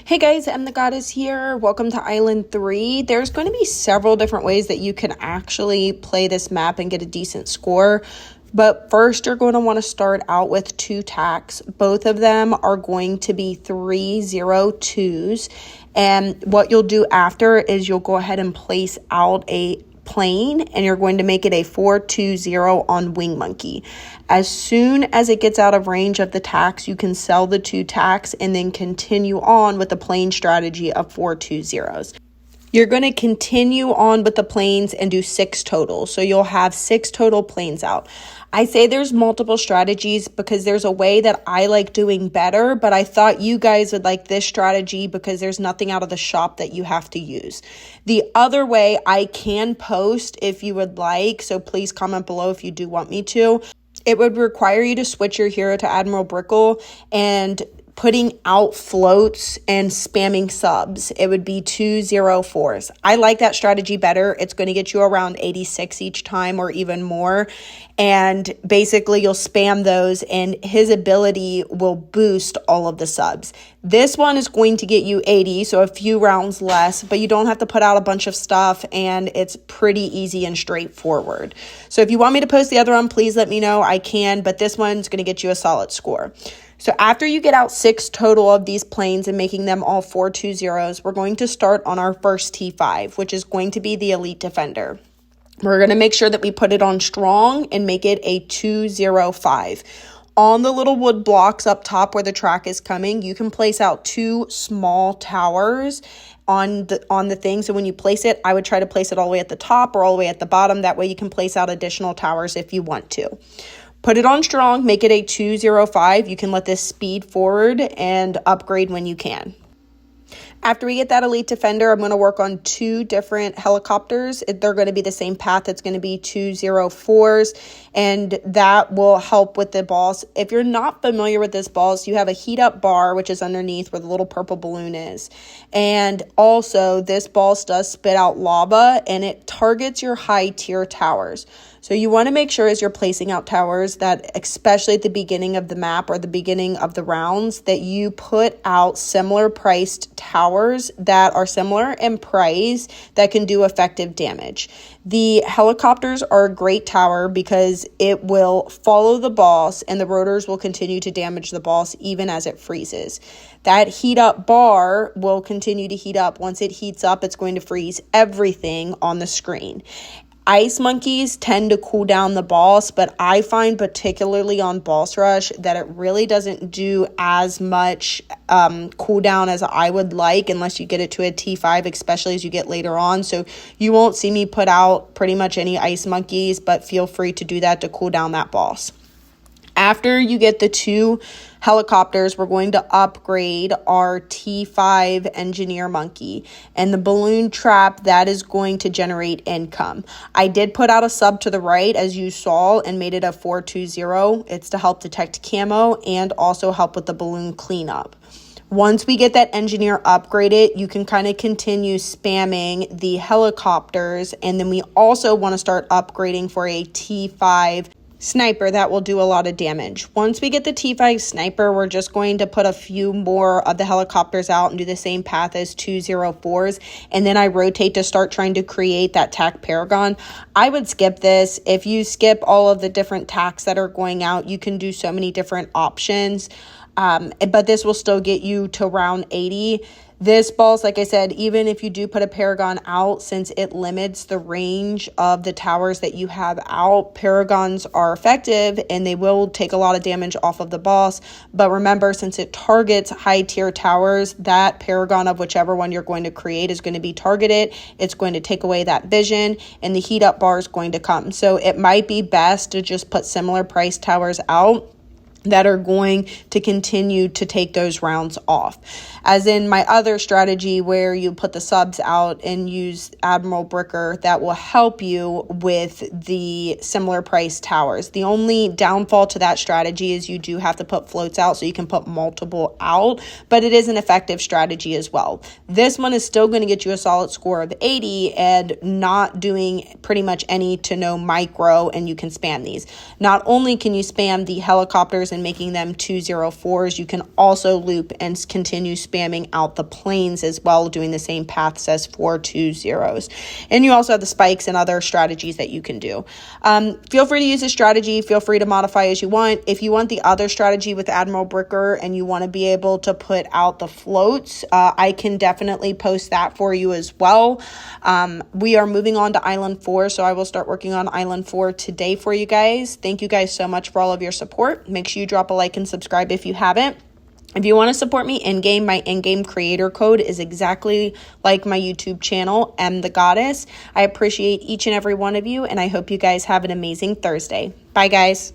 Hey guys, I'm the Goddess here. Welcome to Island 3. There's going to be several different ways that you can actually play this map and get a decent score. But first, you're going to want to start out with 2 tacks. Both of them are going to be 3-0-2s. And what you'll do after is you'll go ahead and place out a plane, and you're going to make it a 4-2-0 on Wing Monkey. As soon as it gets out of range of the tacks, you can sell the 2 tacks and then continue on with the plane strategy of 4-2-0s. You're going to continue on with the planes and do 6 total. So you'll have 6 total planes out. I say there's multiple strategies because there's a way that I like doing better, but I thought you guys would like this strategy because there's nothing out of the shop that you have to use. The other way I can post if you would like, so please comment below if you do want me to. It would require you to switch your hero to Admiral Brickle and putting out floats and spamming subs. It would be 2-0-4s. I like that strategy better. It's going to get you around 86 each time or even more. And basically you'll spam those and his ability will boost all of the subs. This one is going to get you 80, so a few rounds less, but you don't have to put out a bunch of stuff and it's pretty easy and straightforward. So if you want me to post the other one, please let me know. I can, but this one's going to get you a solid score. So after you get out 6 total of these planes and making them all 4-2-0s, we're going to start on our first T5, which is going to be the Elite Defender. We're going to make sure that we put it on strong and make it a 2-0-5. On the little wood blocks up top where the track is coming, you can place out 2 small towers on the thing. So when you place it, I would try to place it all the way at the top or all the way at the bottom. That way you can place out additional towers if you want to. Put it on strong, make it a 2-0-5. You can let this speed forward and upgrade when you can. After we get that Elite Defender, I'm going to work on 2 different helicopters. They're going to be the same path. It's going to be 2-0-4s, and that will help with the boss. If you're not familiar with this boss, you have a heat up bar, which is underneath where the little purple balloon is. And also, this boss does spit out lava, and it targets your high tier towers. So you want to make sure as you're placing out towers that, especially at the beginning of the map or the beginning of the rounds, that you put out similar priced towers that are similar in price that can do effective damage. The helicopters are a great tower because it will follow the boss and the rotors will continue to damage the boss even as it freezes. That heat up bar will continue to heat up. Once it heats up, it's going to freeze everything on the screen. Ice monkeys tend to cool down the boss, but I find particularly on boss rush that it really doesn't do as much cooldown as I would like unless you get it to a T5, especially as you get later on. So you won't see me put out pretty much any ice monkeys, but feel free to do that to cool down that boss. After you get the 2 helicopters, we're going to upgrade our T5 engineer monkey and the balloon trap that is going to generate income. I did put out a sub to the right as you saw and made it a 4-2-0. It's to help detect camo and also help with the balloon cleanup. Once we get that engineer upgraded, you can kind of continue spamming the helicopters, and then we also want to start upgrading for a T5 sniper that will do a lot of damage. Once we get the T5 sniper, we're just going to put a few more of the helicopters out and do the same path as 2-0-4s, and then I rotate to start trying to create that tack paragon. I would skip this. If you skip all of the different tacks that are going out, you can do so many different options, but this will still get you to round 80. This boss, like I said, even if you do put a Paragon out, since it limits the range of the towers that you have out, Paragons are effective and they will take a lot of damage off of the boss. But remember, since it targets high tier towers, that Paragon of whichever one you're going to create is going to be targeted. It's going to take away that vision and the heat up bar is going to come. So it might be best to just put similar price towers out that are going to continue to take those rounds off. As in my other strategy where you put the subs out and use Admiral Bricker, that will help you with the similar price towers. The only downfall to that strategy is you do have to put floats out, so you can put multiple out, but it is an effective strategy as well. This one is still going to get you a solid score of 80 and not doing pretty much any to no micro, and you can spam these. Not only can you spam the helicopters and making them 204s. You can also loop and continue spamming out the planes as well, doing the same paths as 420s. And you also have the spikes and other strategies that you can do. Feel free to use this strategy. Feel free to modify as you want. If you want the other strategy with Admiral Bricker and you want to be able to put out the floats, I can definitely post that for you as well. We are moving on to Island 4, so I will start working on Island 4 today for you guys. Thank you guys so much for all of your support. Make sure you drop a like and subscribe if you haven't. If you want to support me in-game, my in-game creator code is exactly like my YouTube channel, M the Goddess. I appreciate each and every one of you, and I hope you guys have an amazing Thursday. Bye, guys.